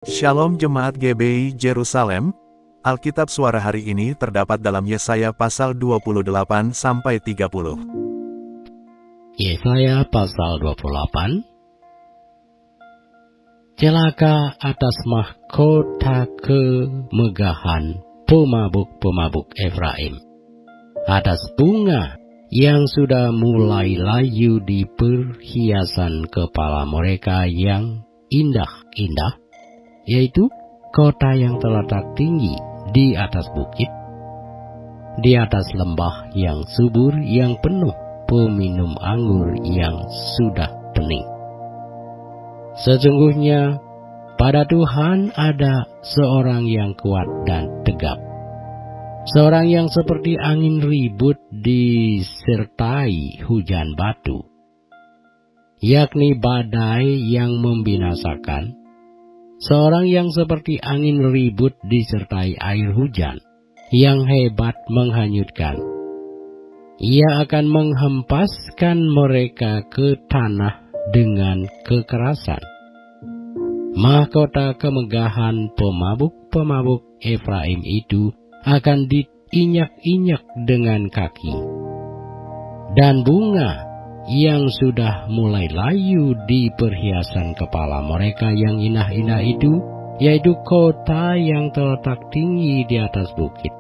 Shalom Jemaat GBI Jerusalem, Alkitab suara hari ini terdapat dalam Yesaya pasal 28-30. Yesaya pasal 28. Celaka atas mahkota kemegahan pemabuk-pemabuk Efraim, atas bunga yang sudah mulai layu di perhiasan kepala mereka yang indah-indah, yaitu kota yang terletak tinggi di atas bukit, di atas lembah yang subur yang penuh peminum anggur yang sudah bening. Sesungguhnya pada Tuhan ada seorang yang kuat dan tegap, seorang yang seperti angin ribut disertai hujan batu, yakni badai yang membinasakan, seorang yang seperti angin ribut disertai air hujan yang hebat menghanyutkan. Ia akan menghempaskan mereka ke tanah dengan kekerasan. Mahkota kemegahan pemabuk-pemabuk Efraim itu akan diinjak-injak dengan kaki. Dan bunga yang sudah mulai layu di perhiasan kepala mereka yang indah-indah itu, yaitu kota yang terletak tinggi di atas bukit,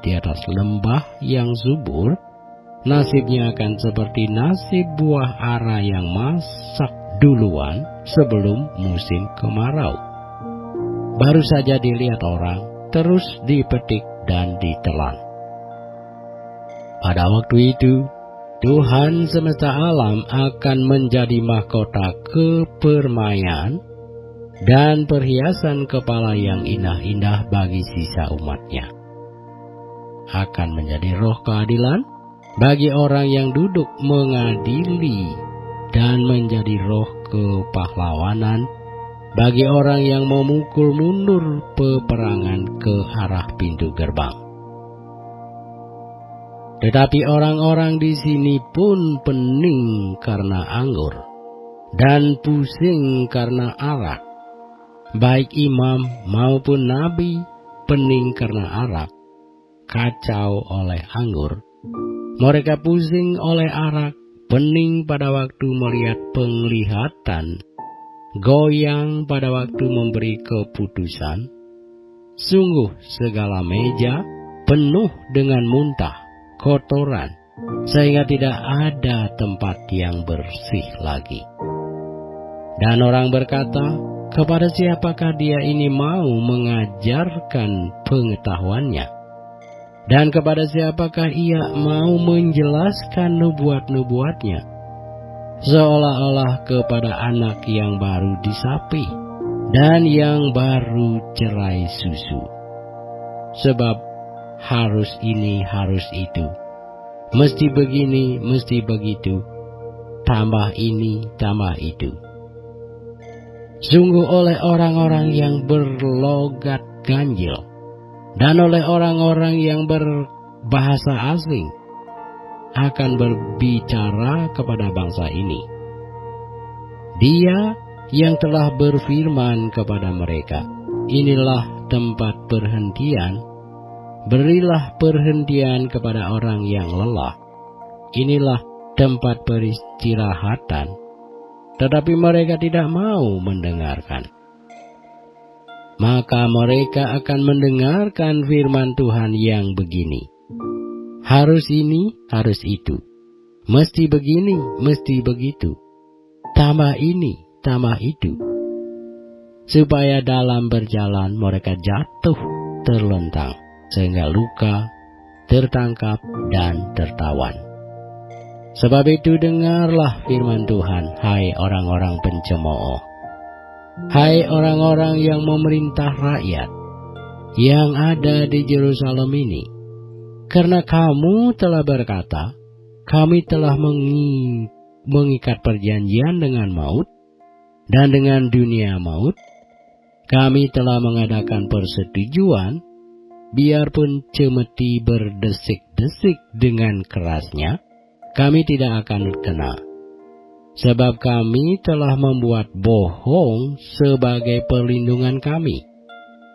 di atas lembah yang subur, nasibnya akan seperti nasib buah ara yang masak duluan sebelum musim kemarau. Baru saja dilihat orang, terus dipetik dan ditelan. Pada waktu itu, Tuhan semesta alam akan menjadi mahkota kepermaian dan perhiasan kepala yang indah-indah bagi sisa umatnya. Akan menjadi roh keadilan bagi orang yang duduk mengadili, dan menjadi roh kepahlawanan bagi orang yang memukul mundur peperangan ke arah pintu gerbang. Tetapi orang-orang di sini pun pening karena anggur dan pusing karena arak. Baik imam maupun nabi pening karena arak, kacau oleh anggur. Mereka pusing oleh arak, pening pada waktu melihat penglihatan, goyang pada waktu memberi keputusan. Sungguh segala meja penuh dengan muntah, kotoran, sehingga tidak ada tempat yang bersih lagi. Dan orang berkata, kepada siapakah dia ini mau mengajarkan pengetahuannya? Dan kepada siapakah ia mau menjelaskan nubuat-nubuatnya? Seolah-olah kepada anak yang baru disapi dan yang baru cerai susu. Sebab harus ini, harus itu, mesti begini, mesti begitu, tambah ini, tambah itu. Sungguh oleh orang-orang yang berlogat ganjil dan oleh orang-orang yang berbahasa asing akan berbicara kepada bangsa ini. Dia yang telah berfirman kepada mereka, inilah tempat perhentian, berilah perhentian kepada orang yang lelah. Inilah tempat peristirahatan, tetapi mereka tidak mau mendengarkan. Maka mereka akan mendengarkan firman Tuhan yang begini, harus ini, harus itu, mesti begini, mesti begitu, tambah ini, tambah itu, supaya dalam berjalan mereka jatuh terlentang, sehingga luka, tertangkap, dan tertawan. Sebab itu dengarlah firman Tuhan, hai orang-orang pencemooh, hai orang-orang yang memerintah rakyat yang ada di Yerusalem ini. Karena kamu telah berkata, kami telah mengikat perjanjian dengan maut dan dengan dunia maut. Kami telah mengadakan persetujuan, biarpun cemeti berdesik-desik dengan kerasnya, kami tidak akan kena. sebab kami telah membuat bohong sebagai perlindungan kami,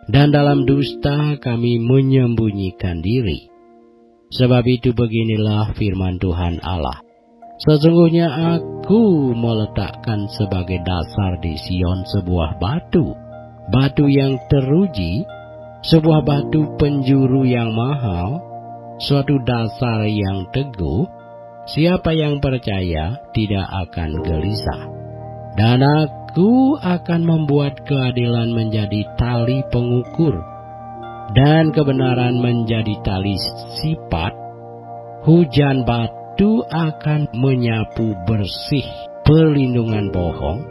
dan dalam dusta kami menyembunyikan diri. Sebab itu beginilah firman Tuhan Allah. Sesungguhnya aku meletakkan sebagai dasar di Sion sebuah batu, batu yang teruji, sebuah batu penjuru yang mahal, suatu dasar yang teguh. Siapa yang percaya tidak akan gelisah. Dan aku akan membuat keadilan menjadi tali pengukur, dan kebenaran menjadi tali sipat. Hujan batu akan menyapu bersih perlindungan bohong,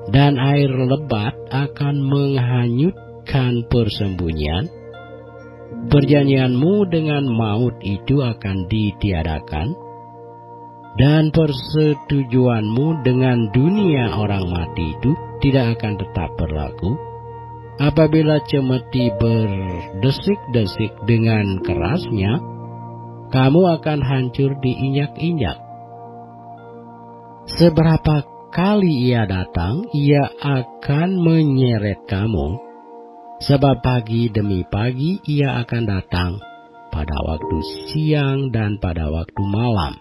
dan air lebat akan menghanyutkan persembunyian. Perjanjianmu dengan maut itu akan ditiadakan, dan persetujuanmu dengan dunia orang mati itu tidak akan tetap berlaku. Apabila cemeti berdesik-desik dengan kerasnya, kamu akan hancur diinjak-injak. Seberapa kali ia datang, ia akan menyeret kamu. Sebab pagi demi pagi ia akan datang, pada waktu siang dan pada waktu malam.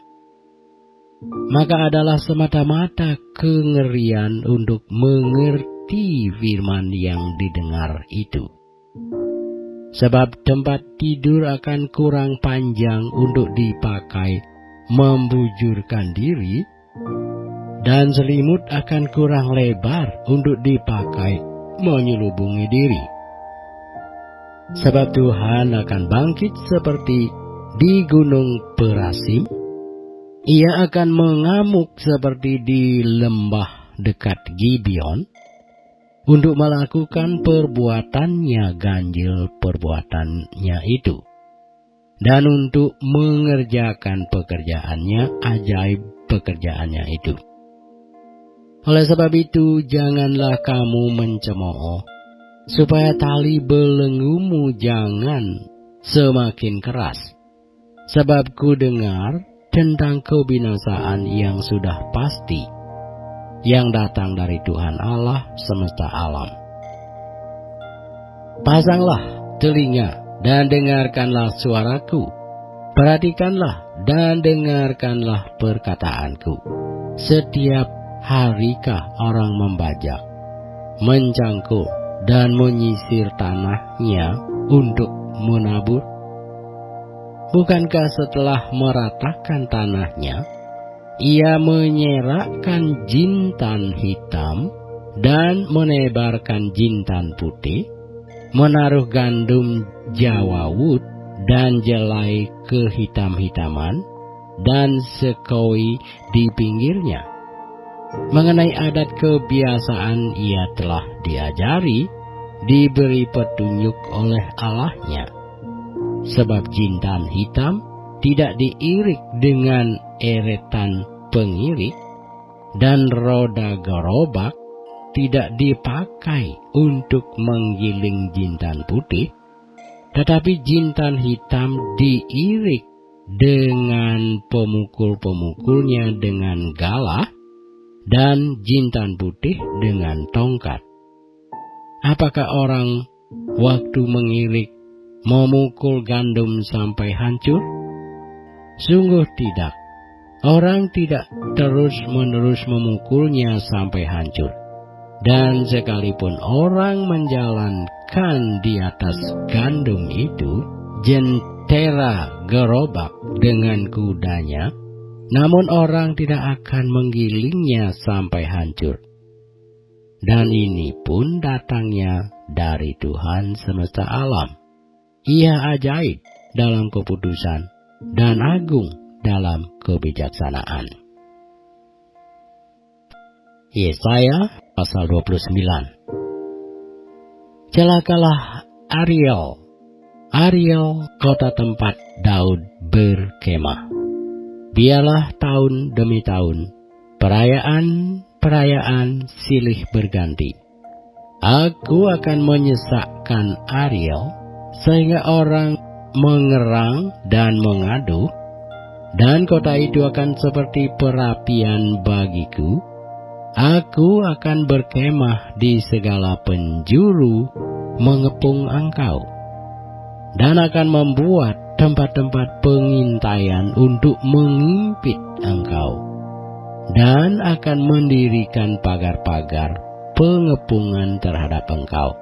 Maka adalah semata-mata kengerian untuk mengerti firman yang didengar itu. Sebab tempat tidur akan kurang panjang untuk dipakai membujurkan diri, dan selimut akan kurang lebar untuk dipakai menyelubungi diri. Sebab Tuhan akan bangkit seperti di gunung Perasim. Ia akan mengamuk seperti di lembah dekat Gibeon, untuk melakukan perbuatannya ganjil perbuatannya itu, dan untuk mengerjakan pekerjaannya ajaib pekerjaannya itu. Oleh sebab itu janganlah kamu mencemooh, supaya tali belenggumu jangan semakin keras. Sebab ku dengar tentang kebinasaan yang sudah pasti, yang datang dari Tuhan Allah semesta alam. Pasanglah telinga dan dengarkanlah suaraku. Perhatikanlah dan dengarkanlah perkataanku. Setiap harikah orang membajak, mencangkul, dan menyisir tanahnya untuk menabur? Bukankah setelah meratakan tanahnya, ia menyerakkan jintan hitam dan menebarkan jintan putih, menaruh gandum jawawut dan jelai kehitam-hitaman dan sekoi di pinggirnya? Mengenai adat kebiasaan ia telah diajari, diberi petunjuk oleh Allahnya. Sebab jintan hitam tidak diirik dengan eretan pengirik, dan roda gerobak tidak dipakai untuk menggiling jintan putih, tetapi jintan hitam diirik dengan pemukul-pemukulnya dengan galah, dan jintan putih dengan tongkat. Apakah orang waktu mengirik memukul gandum sampai hancur? Sungguh tidak. Orang tidak terus-menerus memukulnya sampai hancur. Dan sekalipun orang menjalankan di atas gandum itu jentera gerobak dengan kudanya, namun orang tidak akan menggilingnya sampai hancur. Dan ini pun datangnya dari Tuhan semesta alam. Ia ajaib dalam keputusan dan agung dalam kebijaksanaan. Yesaya pasal 29. Celakalah Ariel, Ariel kota tempat Daud berkemah. Biarlah tahun demi tahun perayaan silih berganti. Aku akan menyesakkan Ariel, sehingga orang mengerang dan mengadu, dan kota itu akan seperti perapian bagiku. Aku akan berkemah di segala penjuru mengepung engkau, dan akan membuat tempat-tempat pengintaian untuk mengimpit engkau, dan akan mendirikan pagar-pagar pengepungan terhadap engkau.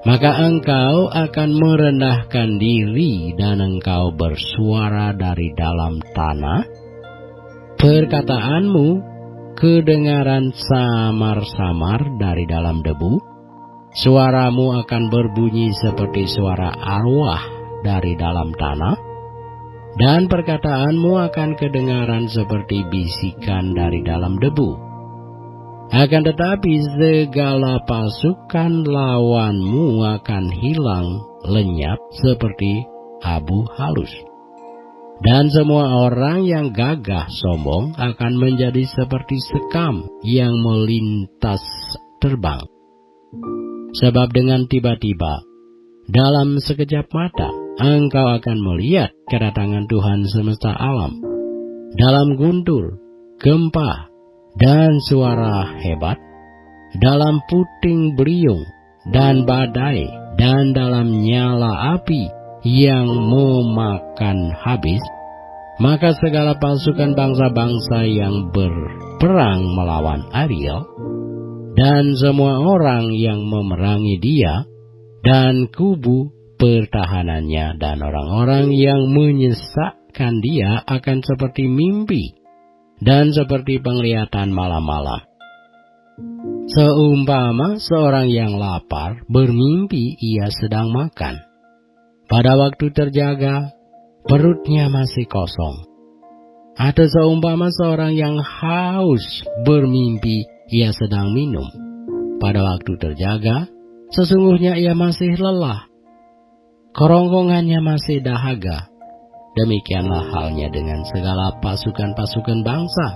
Maka engkau akan merendahkan diri dan engkau bersuara dari dalam tanah. Perkataanmu kedengaran samar-samar dari dalam debu. Suaramu akan berbunyi seperti suara arwah dari dalam tanah. Dan perkataanmu akan kedengaran seperti bisikan dari dalam debu. Akan tetapi segala pasukan lawanmu akan hilang lenyap seperti abu halus. Dan semua orang yang gagah sombong akan menjadi seperti sekam yang melintas terbang. Sebab dengan tiba-tiba, dalam sekejap mata, engkau akan melihat kedatangan Tuhan semesta alam. Dalam guntur, gempa, dan suara hebat, dalam puting beliung dan badai, dan dalam nyala api yang memakan habis, maka segala pasukan bangsa-bangsa yang berperang melawan Ariel, dan semua orang yang memerangi dia, dan kubu pertahanannya, dan orang-orang yang menyesatkan dia akan seperti mimpi, dan seperti penglihatan malam-malam. Seumpama seorang yang lapar bermimpi ia sedang makan. Pada waktu terjaga, perutnya masih kosong. Atau seumpama seorang yang haus bermimpi ia sedang minum. Pada waktu terjaga, sesungguhnya ia masih lelah. Kerongkongannya masih dahaga. Demikianlah halnya dengan segala pasukan-pasukan bangsa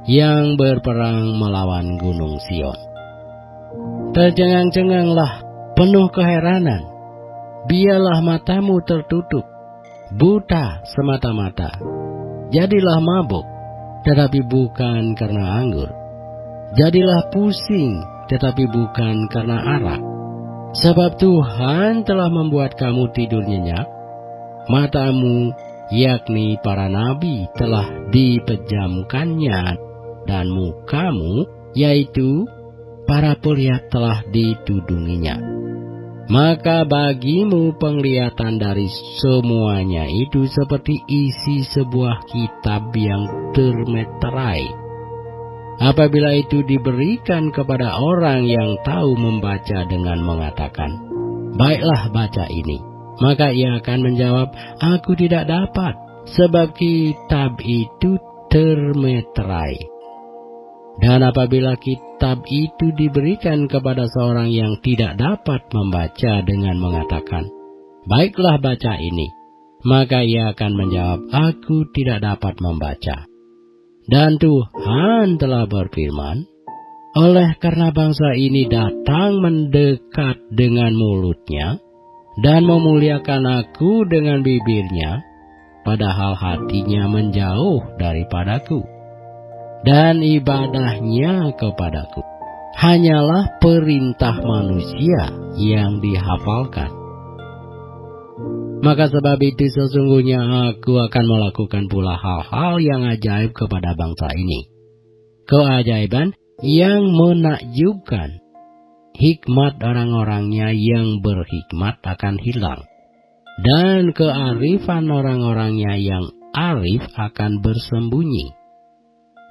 yang berperang melawan Gunung Sion. Tercengang-cenganglah, penuh keheranan. Biarlah matamu tertutup, buta semata-mata. Jadilah mabuk, tetapi bukan karena anggur. Jadilah pusing, tetapi bukan karena arak. Sebab Tuhan telah membuat kamu tidur nyenyak. Matamu, yakni para nabi, telah dipejamkannya, dan mukamu, yaitu para pelihat, telah ditudunginya. Maka bagimu penglihatan dari semuanya itu seperti isi sebuah kitab yang termeterai. Apabila itu diberikan kepada orang yang tahu membaca dengan mengatakan, "Baiklah, baca ini." Maka ia akan menjawab, "Aku tidak dapat, sebab kitab itu termeterai." Dan apabila kitab itu diberikan kepada seorang yang tidak dapat membaca dengan mengatakan, "Baiklah, baca ini." Maka ia akan menjawab, "Aku tidak dapat membaca." Dan Tuhan telah berfirman, "Oleh karena bangsa ini datang mendekat dengan mulutnya, dan memuliakan aku dengan bibirnya, padahal hatinya menjauh daripadaku, dan ibadahnya kepadaku hanyalah perintah manusia yang dihafalkan. Maka sebab itu sesungguhnya aku akan melakukan pula hal-hal yang ajaib kepada bangsa ini, keajaiban yang menakjubkan. Hikmat orang-orangnya yang berhikmat akan hilang, dan kearifan orang-orangnya yang arif akan bersembunyi.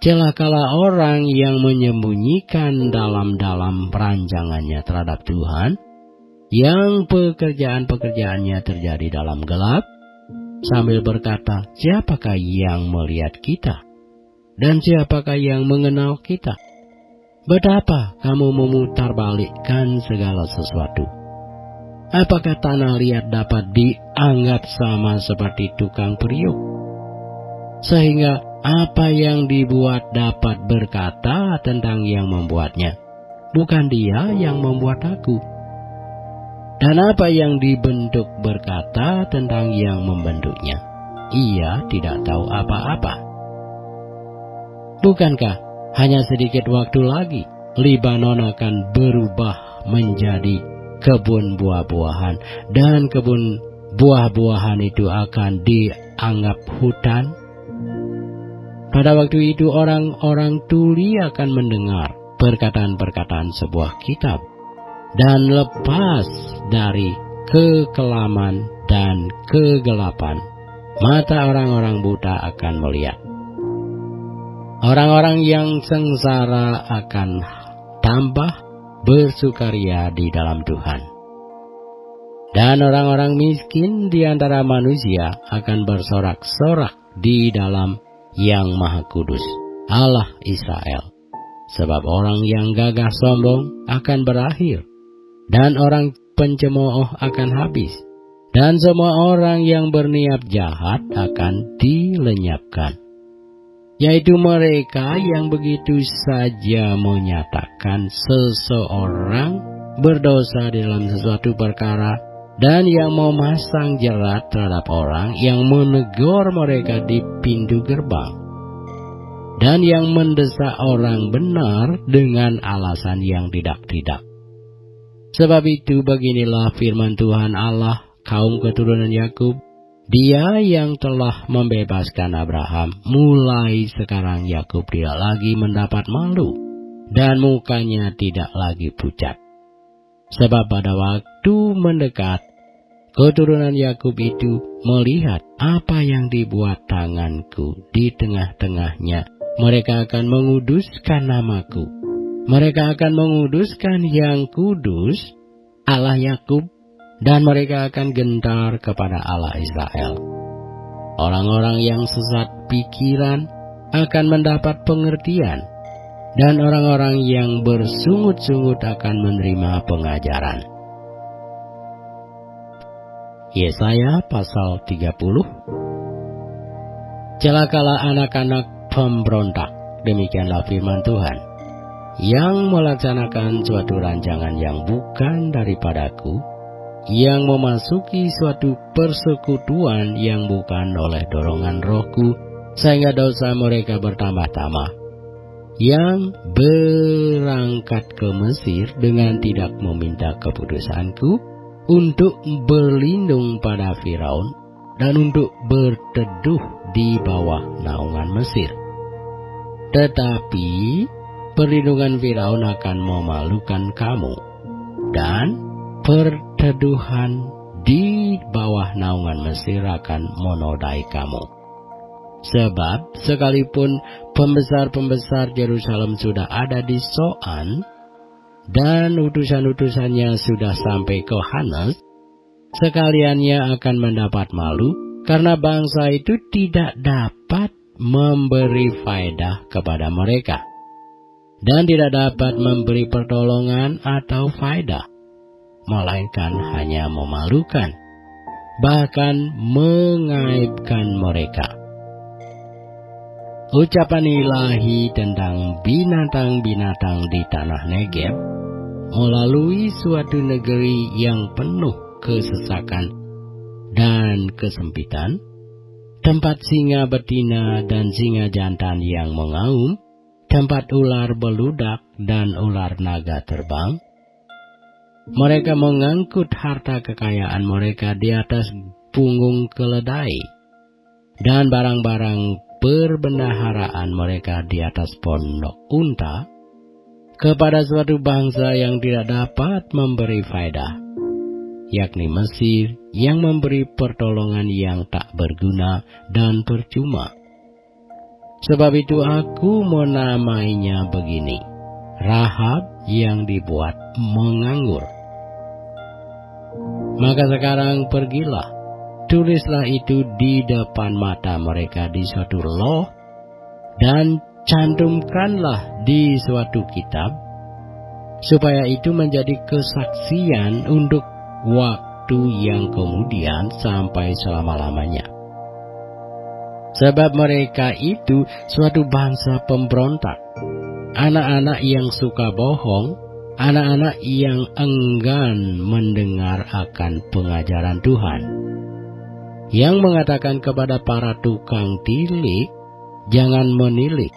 Celakalah orang yang menyembunyikan dalam-dalam perancangannya terhadap Tuhan, yang pekerjaan-pekerjaannya terjadi dalam gelap, sambil berkata, "Siapakah yang melihat kita? Dan siapakah yang mengenal kita?" Betapa kamu memutarbalikkan segala sesuatu. Apakah tanah liat dapat dianggap sama seperti tukang periuk? Sehingga apa yang dibuat dapat berkata tentang yang membuatnya, "Bukan dia yang membuat aku." Dan apa yang dibentuk berkata tentang yang membentuknya, ia tidak tahu apa-apa. Bukankah hanya sedikit waktu lagi Libanon akan berubah menjadi kebun buah-buahan, dan kebun buah-buahan itu akan dianggap hutan? Pada waktu itu orang-orang tuli akan mendengar perkataan-perkataan sebuah kitab dan lepas dari kekelaman dan kegelapan, mata orang-orang buta akan melihat. Orang-orang yang sengsara akan tambah bersukaria di dalam Tuhan. Dan orang-orang miskin di antara manusia akan bersorak-sorak di dalam Yang Maha Kudus, Allah Israel. Sebab orang yang gagah sombong akan berakhir, dan orang pencemooh akan habis, dan semua orang yang berniat jahat akan dilenyapkan. Yaitu mereka yang begitu saja menyatakan seseorang berdosa dalam sesuatu perkara, dan yang memasang jerat terhadap orang yang menegur mereka di pintu gerbang, dan yang mendesak orang benar dengan alasan yang tidak-tidak. Sebab itu beginilah firman Tuhan Allah kaum keturunan Yakub, Dia yang telah membebaskan Abraham. Mulai sekarang Yakub tidak lagi mendapat malu, dan mukanya tidak lagi pucat. Sebab pada waktu mendekat, keturunan Yakub itu melihat apa yang dibuat tanganku di tengah-tengahnya. Mereka akan menguduskan namaku. Mereka akan menguduskan yang kudus, Allah Yakub, dan mereka akan gentar kepada Allah Israel. Orang-orang yang sesat pikiran akan mendapat pengertian, dan orang-orang yang bersungut-sungut akan menerima pengajaran. Yesaya pasal 30. Celakalah anak-anak pemberontak, demikianlah firman Tuhan, yang melaksanakan suatu rancangan yang bukan daripadaku, yang memasuki suatu persekutuan yang bukan oleh dorongan rohku, sehingga dosa mereka bertambah-tambah, yang berangkat ke Mesir dengan tidak meminta keputusanku, untuk berlindung pada Firaun, dan untuk berteduh di bawah naungan Mesir. Tetapi perlindungan Firaun akan memalukan kamu, dan perteduhan di bawah naungan Mesir akan menodai kamu. Sebab sekalipun pembesar-pembesar Yerusalem sudah ada di Soan, dan utusan-utusannya sudah sampai ke Hanes, sekaliannya akan mendapat malu, karena bangsa itu tidak dapat memberi faedah kepada mereka, dan tidak dapat memberi pertolongan atau faedah, melainkan hanya memalukan, bahkan mengaibkan mereka. Ucapan ilahi tentang binatang-binatang di tanah Negeb melalui suatu negeri yang penuh kesesakan dan kesempitan, tempat singa betina dan singa jantan yang mengaum, tempat ular beludak dan ular naga terbang. Mereka mengangkut harta kekayaan mereka di atas punggung keledai, dan barang-barang perbendaharaan mereka di atas pondok unta, kepada suatu bangsa yang tidak dapat memberi faedah, yakni Mesir, yang memberi pertolongan yang tak berguna dan percuma. Sebab itu aku menamainya begini, Rahab yang dibuat menganggur. Maka sekarang pergilah, tulislah itu di depan mata mereka di suatu loh, dan cantumkanlah di suatu kitab, supaya itu menjadi kesaksian untuk waktu yang kemudian sampai selama-lamanya. Sebab mereka itu suatu bangsa pemberontak, anak-anak yang suka bohong, anak-anak yang enggan mendengar akan pengajaran Tuhan, yang mengatakan kepada para tukang tilik, jangan menilik,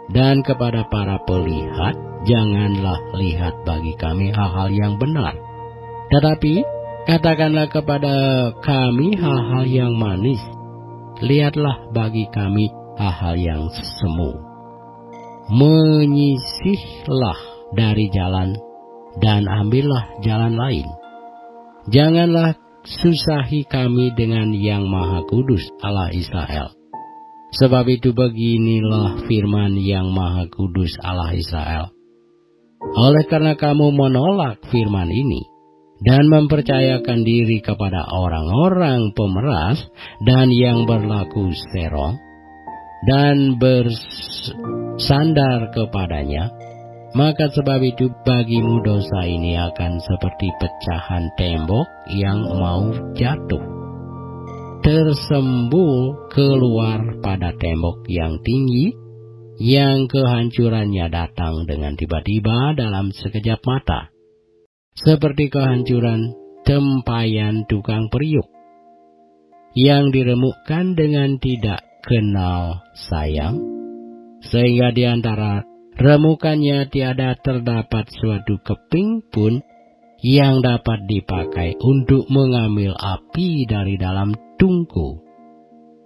dan kepada para pelihat, janganlah lihat bagi kami hal-hal yang benar. Tetapi katakanlah kepada kami hal-hal yang manis, lihatlah bagi kami hal-hal yang semu. Menyisihlah dari jalan dan ambillah jalan lain. Janganlah susahi kami dengan yang Maha Kudus Allah Israel. Sebab itu beginilah firman yang Maha Kudus Allah Israel. Oleh karena kamu menolak firman ini dan mempercayakan diri kepada orang-orang pemeras dan yang berlaku serong dan bersandar kepadanya, maka sebab itu bagimu dosa ini akan seperti pecahan tembok yang mau jatuh, tersembul keluar pada tembok yang tinggi, yang kehancurannya datang dengan tiba-tiba dalam sekejap mata, seperti kehancuran tempayan tukang periuk, yang diremukkan dengan tidak kenal sayang, sehingga di antara remukannya tiada terdapat suatu keping pun yang dapat dipakai untuk mengambil api dari dalam tungku,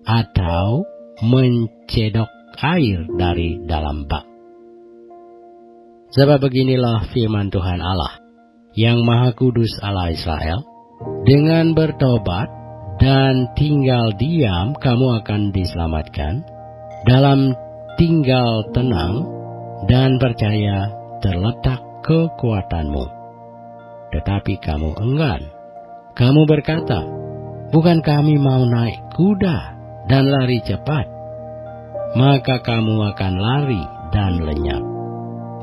atau mencedok air dari dalam bak. Sebab beginilah firman Tuhan Allah, yang Maha Kudus Allah Israel, dengan bertobat dan tinggal diam kamu akan diselamatkan, dalam tinggal tenang dan percaya terletak kekuatanmu. Tetapi kamu enggan. Kamu berkata, bukan kami mau naik kuda dan lari cepat? Maka kamu akan lari dan lenyap.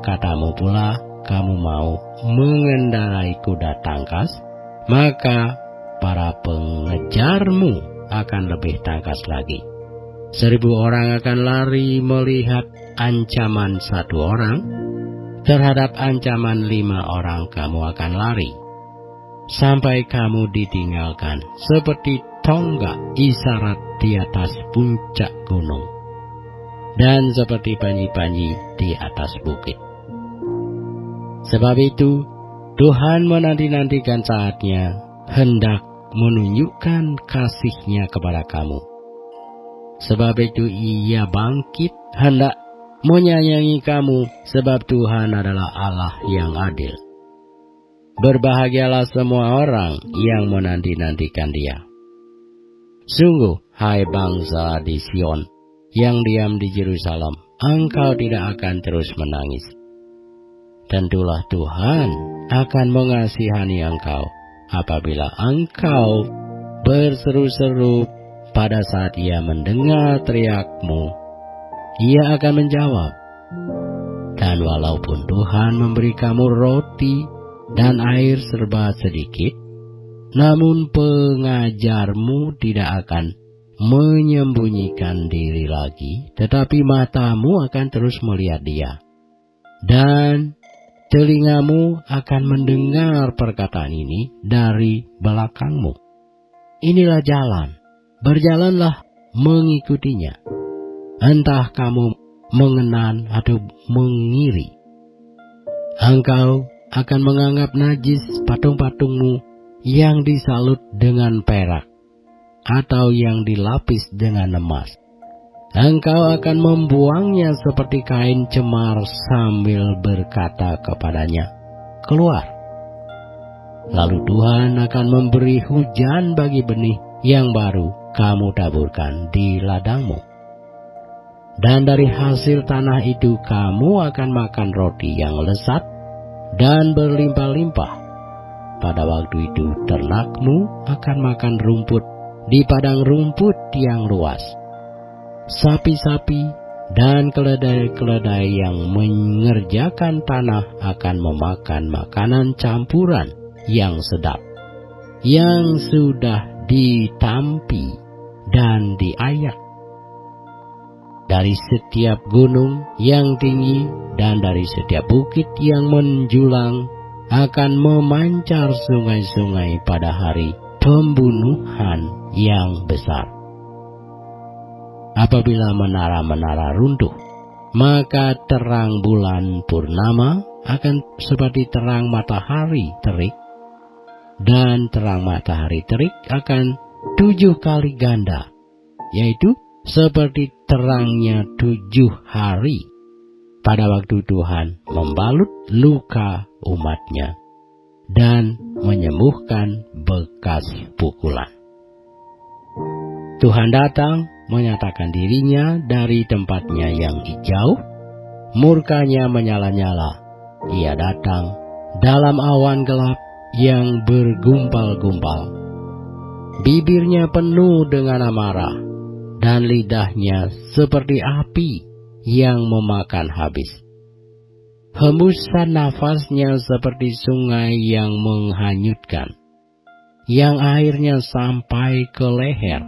Katamu pula, kamu mau mengendarai kuda tangkas, maka para pengejarmu akan lebih tangkas lagi. 1000 orang akan lari melihat ancaman 1 orang, terhadap ancaman 5 orang kamu akan lari, sampai kamu ditinggalkan seperti tonggak isyarat di atas puncak gunung, dan seperti panji-panji di atas bukit. Sebab itu Tuhan menanti-nantikan saatnya, hendak menunjukkan kasih-Nya kepada kamu. Sebab itu Ia bangkit, hendak menyayangi kamu, sebab Tuhan adalah Allah yang adil. Berbahagialah semua orang yang menanti-nantikan Dia. Sungguh, hai bangsa di Sion, yang diam di Yerusalem, engkau tidak akan terus menangis. Tentulah Tuhan akan mengasihani engkau apabila engkau berseru-seru. Pada saat Ia mendengar teriakmu, Ia akan menjawab. Dan walaupun Tuhan memberi kamu roti dan air serba sedikit, namun pengajarmu tidak akan menyembunyikan diri lagi, tetapi matamu akan terus melihat Dia, dan telingamu akan mendengar perkataan ini dari belakangmu. Inilah jalan, berjalanlah mengikutinya. Entah kamu mengenan atau mengiri. Engkau akan menganggap najis patung-patungmu yang disalut dengan perak, atau yang dilapis dengan emas. Engkau akan membuangnya seperti kain cemar sambil berkata kepadanya, keluar. Lalu Tuhan akan memberi hujan bagi benih yang baru kamu taburkan di ladangmu. Dan dari hasil tanah itu kamu akan makan roti yang lezat dan berlimpah-limpah. Pada waktu itu ternakmu akan makan rumput di padang rumput yang luas. Sapi-sapi dan keledai-keledai yang mengerjakan tanah akan memakan makanan campuran yang sedap, yang sudah ditampi dan diayak. Dari setiap gunung yang tinggi dan dari setiap bukit yang menjulang akan memancar sungai-sungai pada hari pembunuhan yang besar. Apabila menara-menara runtuh, maka terang bulan purnama akan seperti terang matahari terik, dan terang matahari terik akan 7 kali ganda, yaitu seperti terangnya 7 hari pada waktu Tuhan membalut luka umatnya dan menyembuhkan bekas pukulan. Tuhan datang menyatakan dirinya dari tempatnya yang jauh, murkanya menyala-nyala. Ia datang dalam awan gelap yang bergumpal-gumpal. Bibirnya penuh dengan amarah, dan lidahnya seperti api yang memakan habis. Hembusan nafasnya seperti sungai yang menghanyutkan, yang airnya sampai ke leher.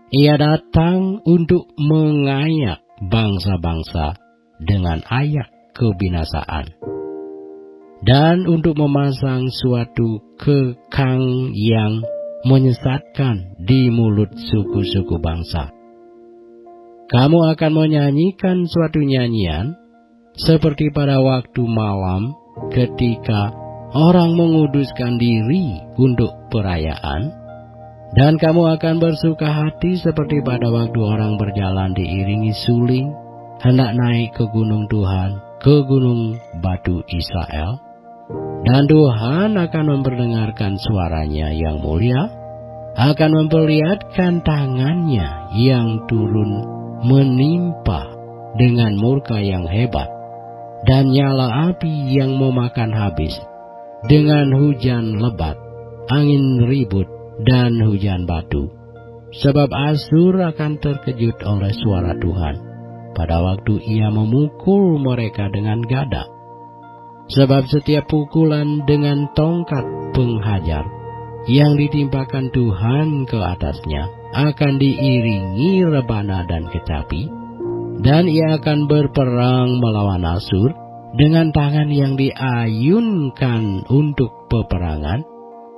Ia datang untuk mengayak bangsa-bangsa dengan ayak kebinasaan, dan untuk memasang suatu kekang yang menyesatkan di mulut suku-suku bangsa. Kamu akan menyanyikan suatu nyanyian seperti pada waktu malam ketika orang menguduskan diri untuk perayaan. Dan kamu akan bersuka hati seperti pada waktu orang berjalan diiringi suling, hendak naik ke gunung Tuhan, ke gunung batu Israel. Dan Tuhan akan memperdengarkan suaranya yang mulia, akan memperlihatkan tangannya yang turun menimpa dengan murka yang hebat, dan nyala api yang memakan habis, dengan hujan lebat, angin ribut, dan hujan batu. Sebab Asyur akan terkejut oleh suara Tuhan pada waktu ia memukul mereka dengan gada. Sebab setiap pukulan dengan tongkat penghajar yang ditimpakan Tuhan ke atasnya akan diiringi rebana dan kecapi, dan ia akan berperang melawan Asyur dengan tangan yang diayunkan untuk peperangan.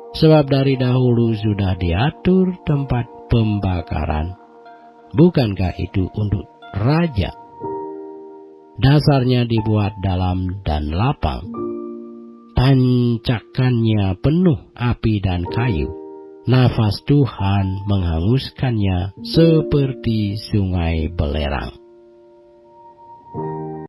Sebab dari dahulu sudah diatur tempat pembakaran. Bukankah itu untuk raja? Dasarnya dibuat dalam dan lapang. Tancakannya penuh api dan kayu. Nafas Tuhan menghanguskannya seperti sungai belerang.